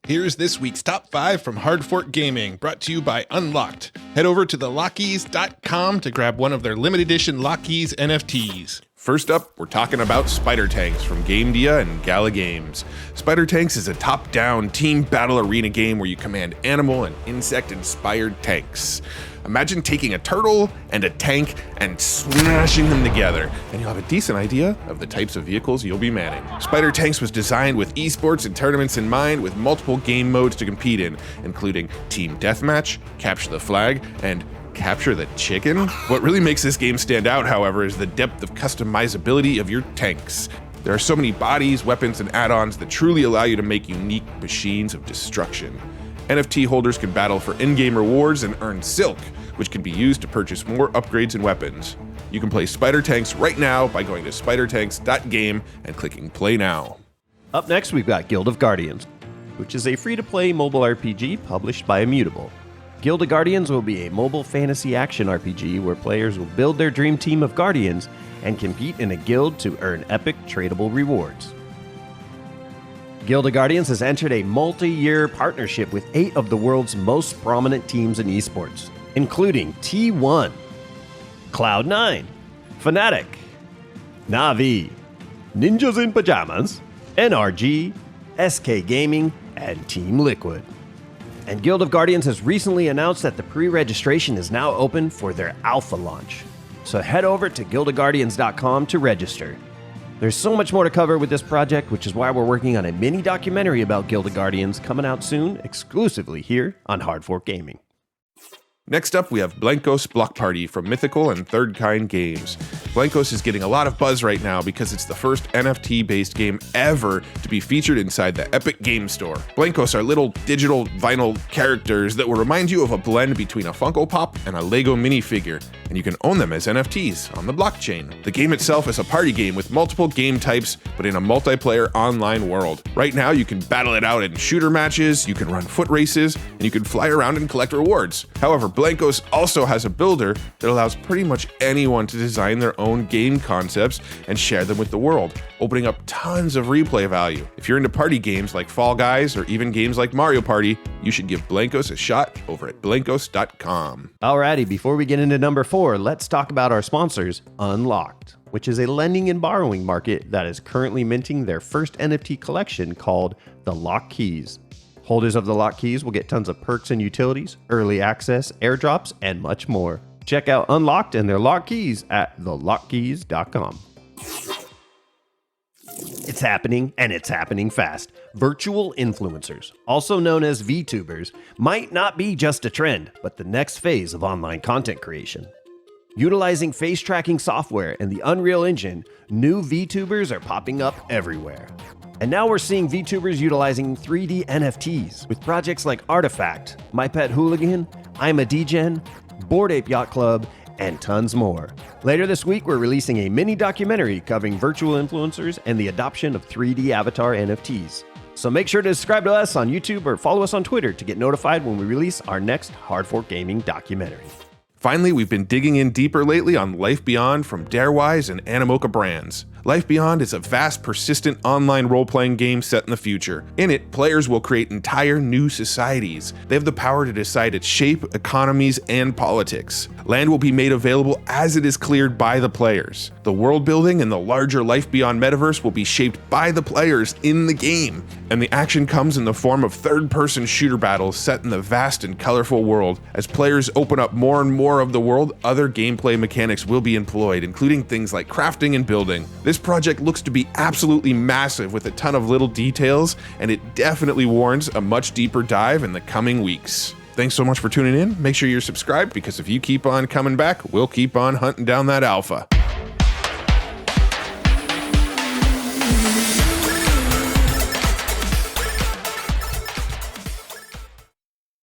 Here's this week's Top 5 from Hard Fork Gaming, brought to you by Unlocked. Head over to thelockies.com to grab one of their limited edition Lockies NFTs. First up, we're talking about Spider Tanks from GameDia and Gala Games. Spider Tanks is a top-down team battle arena game where you command animal and insect-inspired tanks. Imagine taking a turtle and a tank and smashing them together, and you'll have a decent idea of the types of vehicles you'll be manning. Spider Tanks was designed with esports and tournaments in mind, with multiple game modes to compete in, including Team Deathmatch, Capture the Flag, and Capture the Chicken? What really makes this game stand out, however, is the depth of customizability of your tanks. There are so many bodies, weapons, and add-ons that truly allow you to make unique machines of destruction. NFT holders can battle for in-game rewards and earn Silk, which can be used to purchase more upgrades and weapons. You can play Spider Tanks right now by going to spidertanks.game and clicking Play Now. Up next, we've got Guild of Guardians, which is a free-to-play mobile RPG published by Immutable. Guild of Guardians will be a mobile fantasy action RPG where players will build their dream team of Guardians and compete in a guild to earn epic tradable rewards. Guild of Guardians has entered a multi-year partnership with 8 of the world's most prominent teams in esports, including T1, Cloud9, Fnatic, Na'Vi, Ninjas in Pajamas, NRG, SK Gaming, and Team Liquid. And Guild of Guardians has recently announced that the pre-registration is now open for their alpha launch. So head over to guildofguardians.com to register. There's so much more to cover with this project, which is why we're working on a mini documentary about Guild of Guardians coming out soon, exclusively here on Hard Fork Gaming. Next up, we have Blankos Block Party from Mythical and Third Kind Games. Blankos is getting a lot of buzz right now because it's the first NFT-based game ever to be featured inside the Epic Game Store. Blankos are little digital vinyl characters that will remind you of a blend between a Funko Pop and a Lego minifigure, and you can own them as NFTs on the blockchain. The game itself is a party game with multiple game types, but in a multiplayer online world. Right now, you can battle it out in shooter matches, you can run foot races, and you can fly around and collect rewards. However, Blankos also has a builder that allows pretty much anyone to design their own game concepts and share them with the world, opening up tons of replay value. If you're into party games like Fall Guys or even games like Mario Party, you should give Blankos a shot over at blankos.com. Alrighty, before we get into number 4, let's talk about our sponsors, Unlocked, which is a lending and borrowing market that is currently minting their first NFT collection called the Lock Keys. Holders of the Lock Keys will get tons of perks and utilities, early access, airdrops, and much more. Check out Unlocked and their Lock Keys at thelockkeys.com. It's happening, and it's happening fast. Virtual influencers, also known as VTubers, might not be just a trend, but the next phase of online content creation. Utilizing face tracking software and the Unreal Engine, new VTubers are popping up everywhere. And now we're seeing VTubers utilizing 3D NFTs with projects like Artifact, My Pet Hooligan, I'm a Degen, Bored Ape Yacht Club, and tons more. Later this week, we're releasing a mini documentary covering virtual influencers and the adoption of 3D avatar NFTs. So make sure to subscribe to us on YouTube or follow us on Twitter to get notified when we release our next Hard Fork Gaming documentary. Finally, we've been digging in deeper lately on Life Beyond from Darewise and Animoca Brands. Life Beyond is a vast, persistent online role-playing game set in the future. In it, players will create entire new societies. They have the power to decide its shape, economies, and politics. Land will be made available as it is cleared by the players. The world building and the larger Life Beyond metaverse will be shaped by the players in the game. And the action comes in the form of third-person shooter battles set in the vast and colorful world. As players open up more and more of the world, other gameplay mechanics will be employed, including things like crafting and building. This project looks to be absolutely massive with a ton of little details, and it definitely warrants a much deeper dive in the coming weeks. Thanks so much for tuning in. Make sure you're subscribed, because if you keep on coming back, we'll keep on hunting down that alpha.